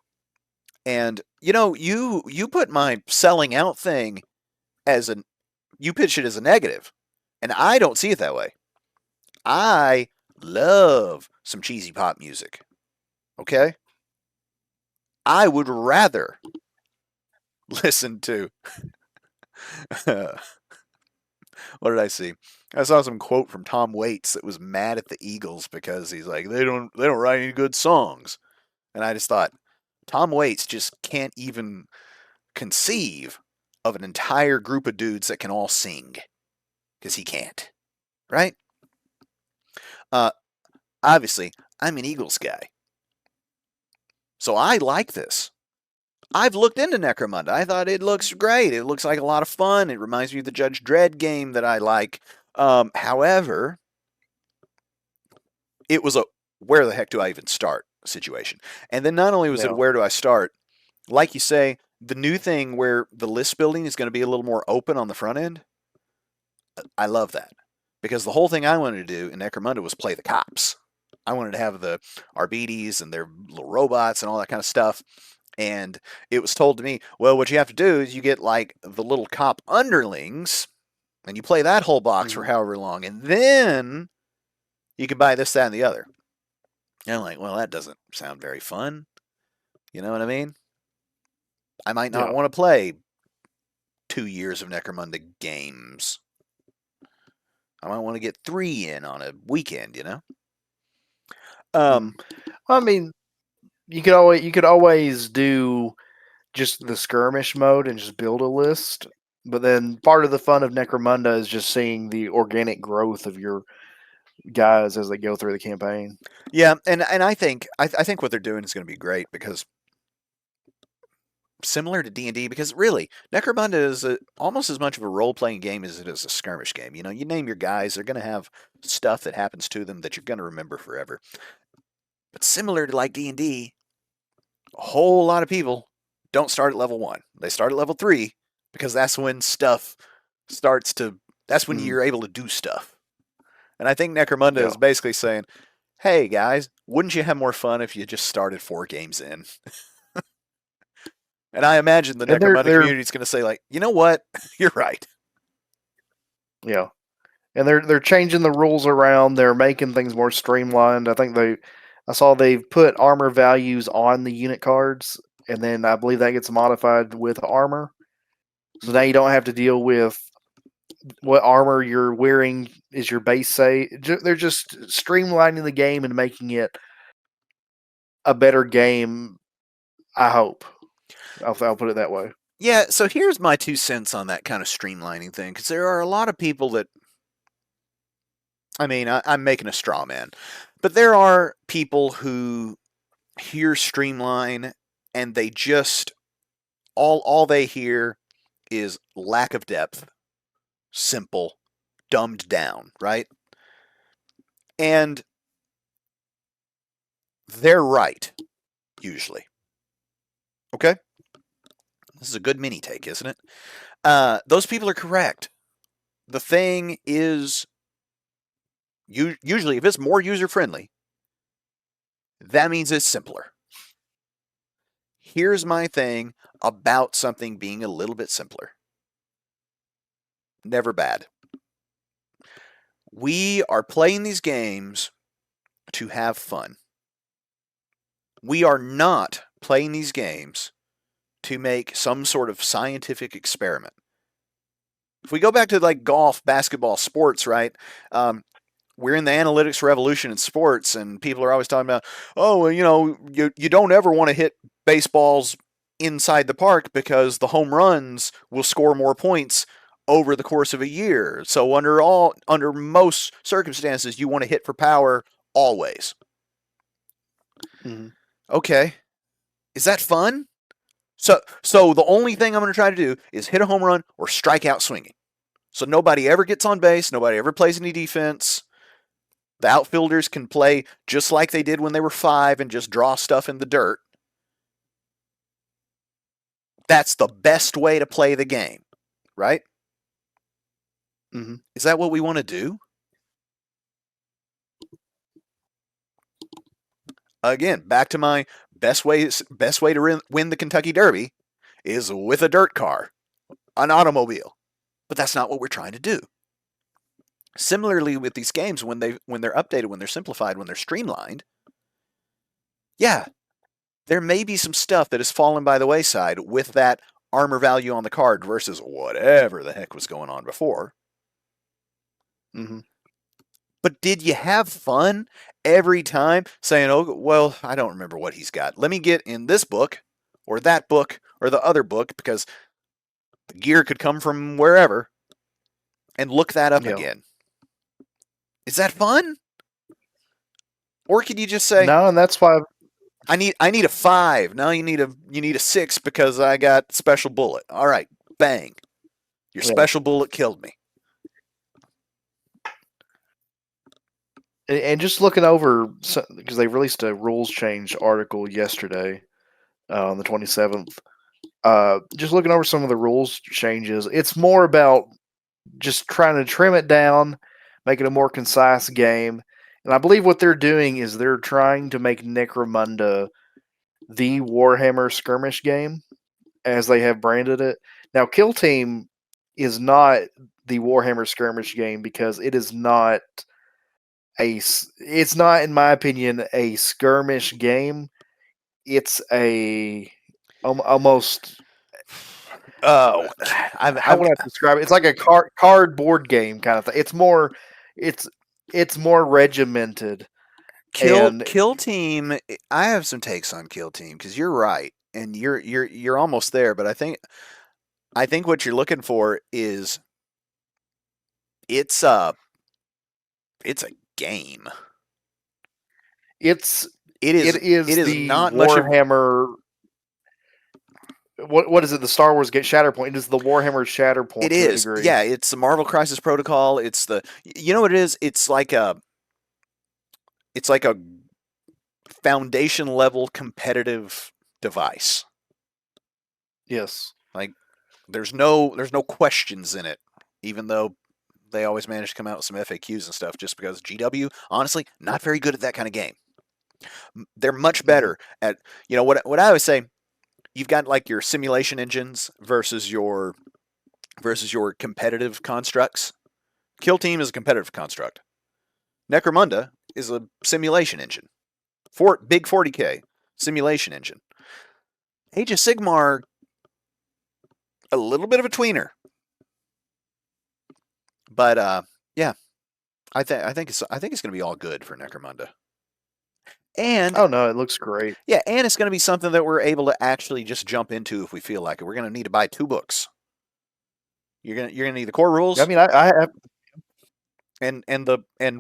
and you put my selling out thing as you pitch it as a negative, and I don't see it that way. I love some cheesy pop music. Okay, I would rather listen to. What did I see? I saw some quote from Tom Waits that was mad at the Eagles because he's like, they don't write any good songs. And I just thought, Tom Waits just can't even conceive of an entire group of dudes that can all sing, because he can't, right? Uh, Obviously, I'm an Eagles guy, so I like this. I've looked into Necromunda. I thought it looks great. It looks like a lot of fun. It reminds me of the Judge Dredd game that I like. However, it was a where the heck do I even start situation. And then not only was it a Yeah. where do I start, like you say, the new thing where the list building is going to be a little more open on the front end. I love that, because the whole thing I wanted to do in Necromunda was play the cops. I wanted to have the Arbites and their little robots and all that kind of stuff. And it was told to me, well, what you have to do is you get like the little cop underlings and you play that whole box for Mhm. however long. And then you can buy this, that, and the other. And I'm like, well, that doesn't sound very fun. You know what I mean? I might not Yeah. want to play 2 years of Necromunda games. I might want to get 3 in on a weekend. Mhm. Um, I mean, you could always do just the skirmish mode and just build a list. But then part of the fun of Necromunda is just seeing the organic growth of your guys as they go through the campaign. yeah, and I think what they're doing is going to be great, because similar to D&D, because really Necromunda is almost as much of a role-playing game as it is a skirmish game. You name your guys, they're going to have stuff that happens to them that you're going to remember forever. But similar to like D&D, a whole lot of people don't start at level 1. They start at level 3, because that's when stuff starts to that's when Mhm. you're able to do stuff. And I think Necromunda Yeah. is basically saying, hey guys, wouldn't you have more fun if you just started 4 games in? And I imagine the And they're Necromunda they're community is going to say, like, you know what? You're right. yeah, and they're changing the rules around. They're making things more streamlined. I saw they've put armor values on the unit cards, and then I believe that gets modified with armor. So now Mhm. you don't have to deal with what armor you're wearing is your base say. They're just streamlining the game and making it a better game. I hope. I'll put it that way. Yeah, so here's my 2 cents on that kind of streamlining thing, because there are a lot of people that, I mean, I'm making a straw man, but there are people who hear streamline and they just, all they hear is lack of depth, simple, dumbed down, right? And they're right, usually. Okay? This is a good mini take, isn't it? Those people are correct. The thing is, usually, if it's more user friendly, that means it's simpler. Here's my thing about something being a little bit simpler. Never bad. We are playing these games to have fun. We are not playing these games to make some sort of scientific experiment. If we go back to like golf, basketball, sports, right? We're in the analytics revolution in sports, and people are always talking about, oh, well, you don't ever want to hit baseballs inside the park because the home runs will score more points over the course of a year. So under most circumstances, you want to hit for power always. Mm-hmm. Okay, is that fun? So the only thing I'm going to try to do is hit a home run or strike out swinging. So nobody ever gets on base, nobody ever plays any defense. The outfielders can play just like they did when they were 5 and just draw stuff in the dirt. That's the best way to play the game, right? Mm-hmm. Is that what we want to do? Again, back to my best way to win the Kentucky Derby is with a dirt car, an automobile. But that's not what we're trying to do. Similarly with these games, when they're updated, when they're simplified, when they're streamlined, yeah, there may be some stuff that has fallen by the wayside with that armor value on the card versus whatever the heck was going on before. Mm-hmm. But did you have fun every time saying, oh, well, I don't remember what he's got. Let me get in this book or that book or the other book because the gear could come from wherever and look that up Yeah. again. Is that fun? Or could you just say, No, and that's why. I need a 5. Now you need a 6 because I got special bullet. All right, bang. Your Yeah. special bullet killed me. And just looking over, because they released a rules change article yesterday on the 27th. Just looking over some of the rules changes, it's more about just trying to trim it down, make it a more concise game. And I believe what they're doing is they're trying to make Necromunda the Warhammer skirmish game, as they have branded it. Now, Kill Team is not the Warhammer skirmish game because it is not it's not, in my opinion, a skirmish game. It's a almost Oh, how would I describe it? It's like a cardboard game kind of thing. It's it's more regimented and Kill Team. I have some takes on Kill Team because you're right, and you're almost there. But I think what you're looking for is it's a it's a game. it's It it is is it is the not much of Warhammer. What is it? The Star Wars get Shatterpoint. It is the Warhammer it Shatterpoint to a is. degree. Yeah, it's the Marvel Crisis Protocol. It's the you know what it is. It's like a foundation level competitive device. Yes. Like there's no questions in it, even though They always manage to come out with some FAQs and stuff just because GW, honestly, not very good at that kind of game. They're much Mhm. better at, what I always say, you've got like your simulation engines versus your competitive constructs. Kill Team is a competitive construct. Necromunda is a simulation engine. Big 40k simulation engine. Age of Sigmar, a little bit of a tweener, but yeah, I think it's going to be all good for Necromunda. And Oh no, it looks great. yeah, and it's going to be something that we're able to actually just jump into if we feel like it. We're going to need to buy 2 books. You're gonna need the core I rules mean, I have and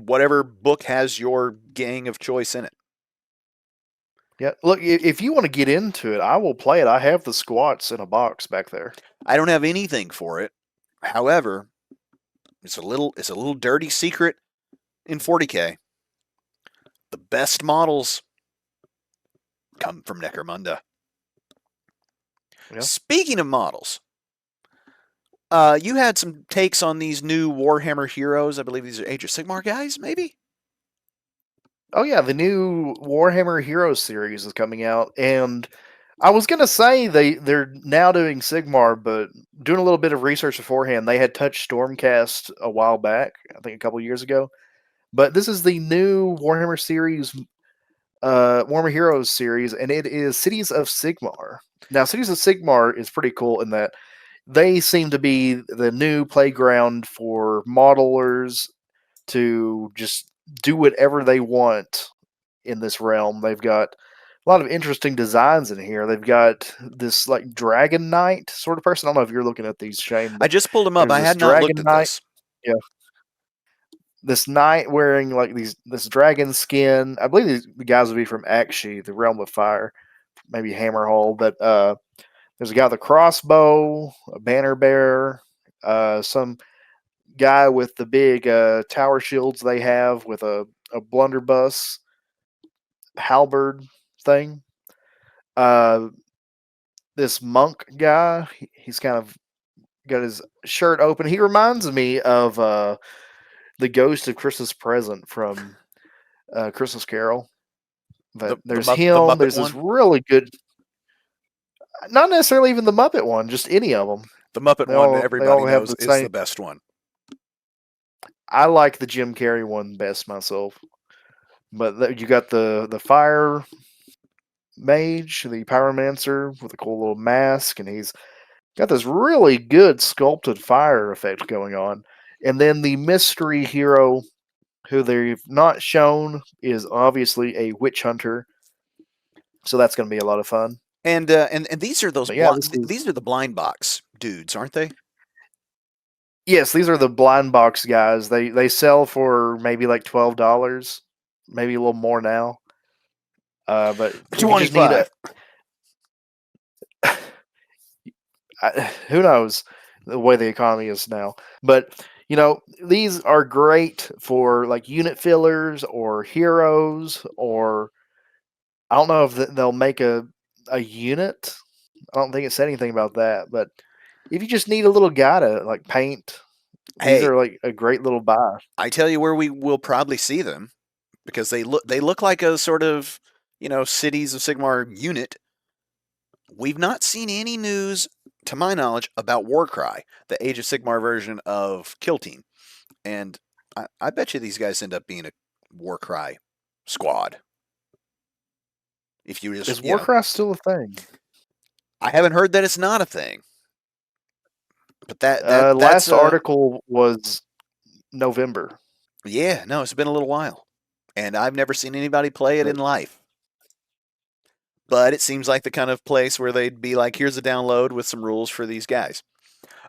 whatever book has your gang of choice in it. yeah. Look, if you want to get into it, I will play it. I have the squats in a box back there. I don't have anything for it. However, it's a little dirty secret in 40k. The best models come from Necromunda. Yeah. Speaking of models, you had some takes on these new Warhammer heroes. I believe these are Age of Sigmar guys, maybe? Oh yeah, the new Warhammer Heroes series is coming out, and I was gonna say they're now doing Sigmar, but doing a little bit of research beforehand, they had touched Stormcast a while back, I think a couple years ago. But this is the new Warhammer series, Warhammer Heroes series, and it is Cities of Sigmar. Now, Cities of Sigmar is pretty cool in that they seem to be the new playground for modelers to just do whatever they want in this realm. They've got a lot of interesting designs in here. They've got this like dragon knight sort of person. I don't know if you're looking at these, Shane, I but just pulled them up. there's I this had not looked dragon at knight. this. Yeah, this knight wearing like this dragon skin. I believe the guys would be from Akshi, the Realm of Fire, maybe Hammerhall. But there's a guy with a crossbow, a banner bearer, some guy with the big tower shields they have with a blunderbuss halberd thing. Uh, this monk guy, he's kind of got his shirt open. He reminds me of the ghost of Christmas Present from Christmas Carol. But there's The him. Muppet There's this one. really good, not necessarily even the Muppet one, just any of them. The Muppet They one all they everybody all have knows the is same. the best one. I like the Jim Carrey one best myself. But you got the fire mage, the pyromancer with a cool little mask, and he's got this really good sculpted fire effect going on. And then the mystery hero, who they've not shown, is obviously a witch hunter. So that's going to be a lot of fun. And these are those But yeah, this is these are the blind box dudes, aren't they? yes, these are the blind box guys. They sell for maybe like $12, maybe a little more now. But if you just need a, 25. who knows the way the economy is now. But these are great for like unit fillers or heroes, or I don't know if they'll make a unit. I don't think it said anything about that. But if you just need a little guy to like paint, these Hey, are like a great little buy. I tell you where we will probably see them because they look like a sort of, Cities of Sigmar unit. We've not seen any news, to my knowledge, about Warcry, the Age of Sigmar version of Kill Team. And I bet you these guys end up being a Warcry squad. If you just, Is Warcraft still a thing? I haven't heard that it's not a thing, but that's Last article was November. yeah, no, it's been a little while, and I've never seen anybody play it But in life. But it seems like the kind of place where they'd be like, here's a download with some rules for these guys.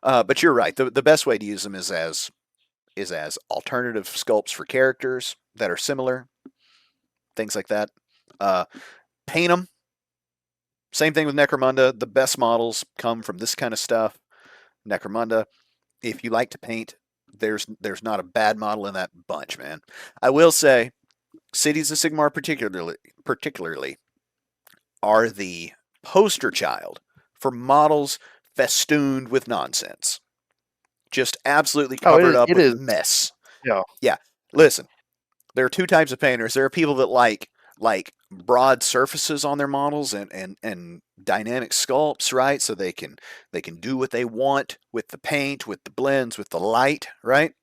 But you're right. The best way to use them is as alternative sculpts for characters that are similar, things like that. Uh, Paint them. Same thing with Necromunda. The best models come from this kind of stuff. Necromunda. If you like to paint, there's not a bad model in that bunch, man. I will say, Cities of Sigmar particularly are the poster child for models festooned with nonsense. just absolutely Oh, covered up it with is. mess. Yeah. Yeah, listen, there are two types of painters. There are people that like broad surfaces on their models and dynamic sculpts, right? So they can do what they want with the paint, with the blends, with the light, right?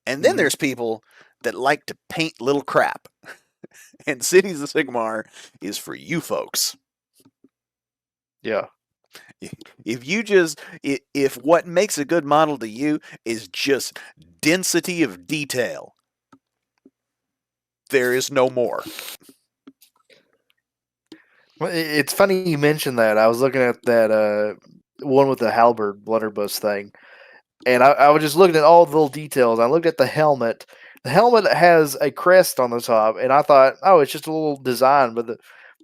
And then Hmm. there's people that like to paint little crap. And Cities of Sigmar is for you folks. Yeah. If you just if what makes a good model to you is just density of detail, there is no more. Well, it's funny you mentioned that. I was looking at that one with the halberd blunderbuss thing, and I was just looking at all the little details. I looked at the helmet. The helmet has a crest on the top, and I thought, oh, it's just a little design. But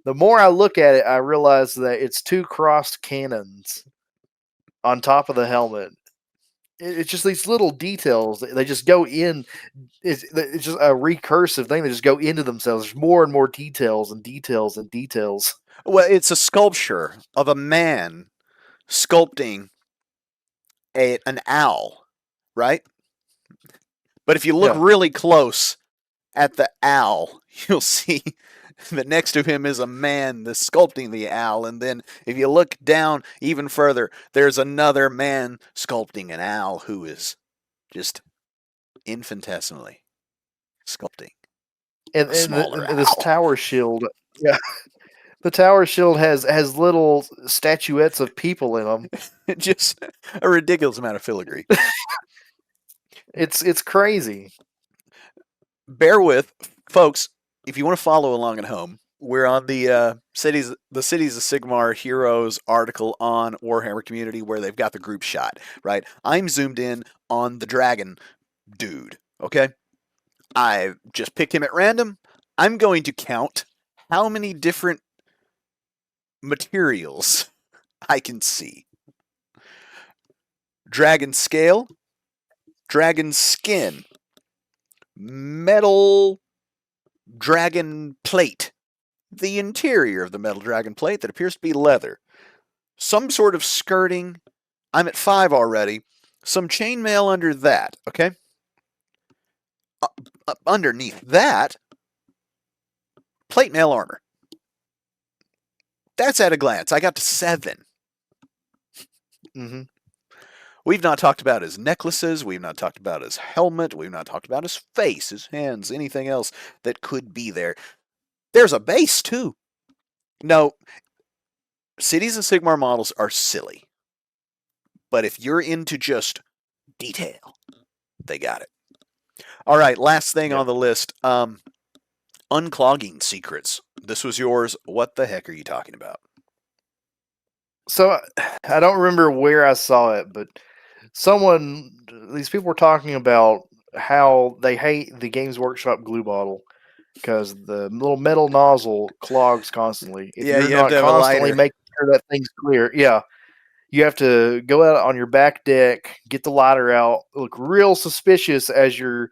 the more I look at it, I realize that it's two crossed cannons on top of the helmet. It's just these little details. They just go in. It's just a recursive thing. They just go into themselves. There's more and more details and details and details. Well, it's a sculpture of a man sculpting an owl, right? But if you look Yeah. really close at the owl, you'll see that next to him is a man that's sculpting the owl. And then if you look down even further, there's another man sculpting an owl who is just infinitesimally sculpting And a smaller and this owl. tower shield. Yeah. The tower shield has little statuettes of people in them. Just a ridiculous amount of filigree. It's crazy. Bear with, folks. If you want to follow along at home, we're on the Cities of Sigmar Heroes article on Warhammer Community where they've got the group shot. Right, I'm zoomed in on the dragon dude. Okay, I just picked him at random. I'm going to count how many different materials I can see. Dragon scale, dragon skin, metal dragon plate, the interior of the metal dragon plate that appears to be leather, some sort of skirting. I'm at 5 already. Some chainmail under that, okay? Underneath that, plate mail armor. That's at a glance. I got to 7. Hmm. We've not talked about his necklaces. We've not talked about his helmet. We've not talked about his face, his hands, anything else that could be there. There's a base, too. No, Cities of Sigmar models are silly. But if you're into just detail, they got it. All right, last thing Yeah. on the list. Unclogging secrets. This was yours. What the heck are you talking about? So I don't remember where I saw it, but these people were talking about how they hate the Games Workshop glue bottle because the little metal nozzle clogs constantly. If Yeah, you're you have to not have a constantly lighter. making sure that thing's clear, yeah, you have to go out on your back deck, get the lighter out, look real suspicious as you're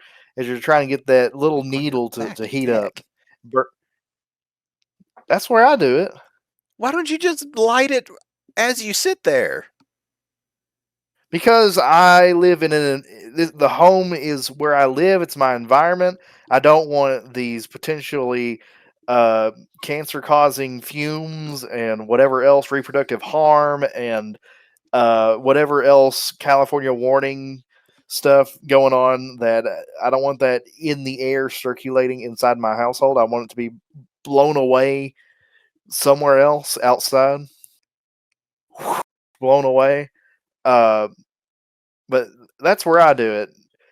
trying to get that little On your needle back to heat up. deck. That's where I do it. Why don't you just light it as you sit there? Because I live in the home is where I live. It's my environment. I don't want these potentially uh, cancer-causing fumes and whatever else reproductive harm and whatever else California warning stuff going on. That I don't want that in the air circulating inside my household. I want it to be blown away somewhere else outside, blown away. Uh, but that's where I do it.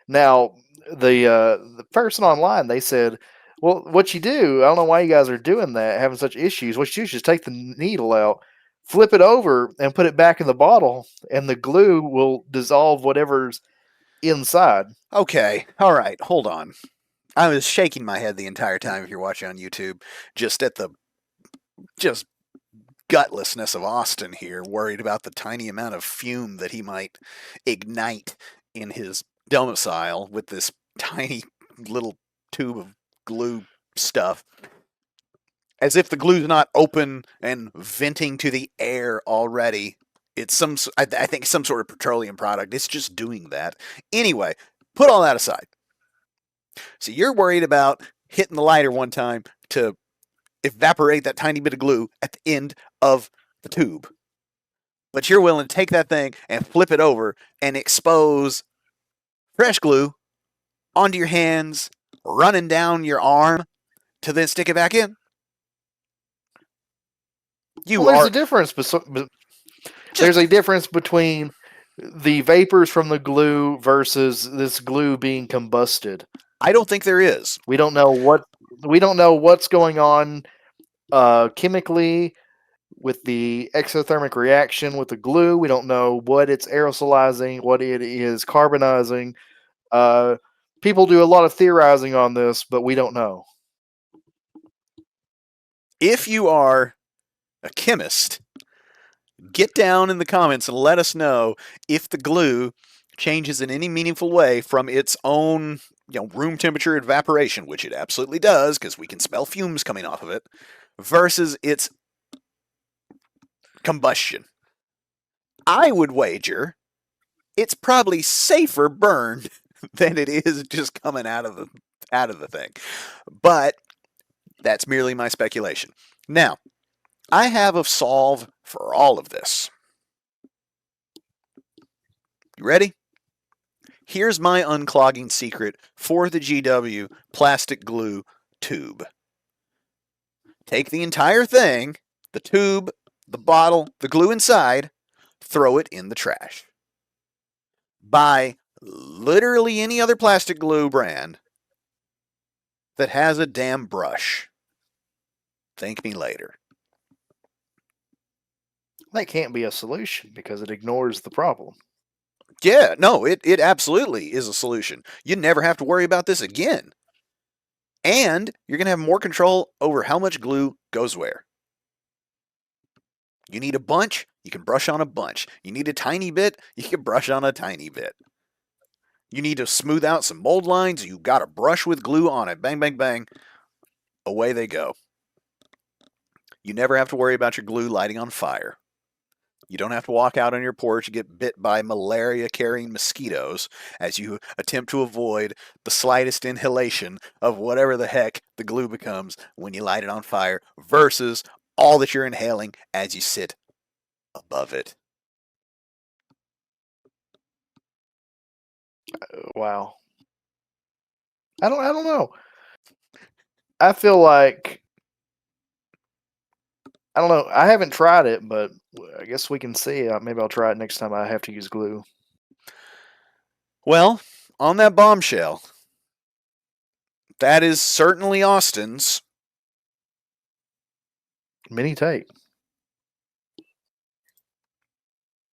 Now, the person online they said, "Well, what you do? I don't know why you guys are doing that, having such issues. What you do is just take the needle out, flip it over, and put it back in the bottle, and the glue will dissolve whatever's inside." Okay, all right, hold on. I was shaking my head the entire time if you're watching on YouTube, just at the just gutlessness of Austin here, worried about the tiny amount of fume that he might ignite in his domicile with this tiny little tube of glue stuff. As if the glue's not open and venting to the air already. It's I think some sort of petroleum product. It's just doing that. Anyway, put all that aside. So you're worried about hitting the lighter one time to evaporate that tiny bit of glue at the end of the tube. But you're willing to take that thing and flip it over and expose fresh glue onto your hands, running down your arm to then stick it back in. Well, there's a difference. There's a difference between the vapors from the glue versus this glue being combusted. I don't think there is. We don't know what's going on chemically with the exothermic reaction with the glue. We don't know what it's aerosolizing, what it is carbonizing. People do a lot of theorizing on this, but we don't know. If you are a chemist, get down in the comments and let us know if the glue changes in any meaningful way from its own, room temperature evaporation, which it absolutely does because we can smell fumes coming off of it, versus its combustion. I would wager it's probably safer burned than it is just coming out of the thing. But that's merely my speculation. Now, I have a solve for all of this. You ready? Here's my unclogging secret for the GW plastic glue tube. Take the entire thing, the tube, the bottle, the glue inside, throw it in the trash. Buy literally any other plastic glue brand that has a damn brush. Thank me later. That can't be a solution because it ignores the problem. Yeah, no, it absolutely is a solution. You never have to worry about this again. And you're going to have more control over how much glue goes where. You need a bunch, you can brush on a bunch. You need a tiny bit, you can brush on a tiny bit. You need to smooth out some mold lines, you got a brush with glue on it. Bang, bang, bang. Away they go. You never have to worry about your glue lighting on fire. You don't have to walk out on your porch and get bit by malaria-carrying mosquitoes as you attempt to avoid the slightest inhalation of whatever the heck the glue becomes when you light it on fire versus all that you're inhaling as you sit above it. Wow. I don't know. I feel like I don't know. I haven't tried it, but I guess we can see. Maybe I'll try it next time I have to use glue. Well, on that bombshell, that is certainly Austin's mini tape.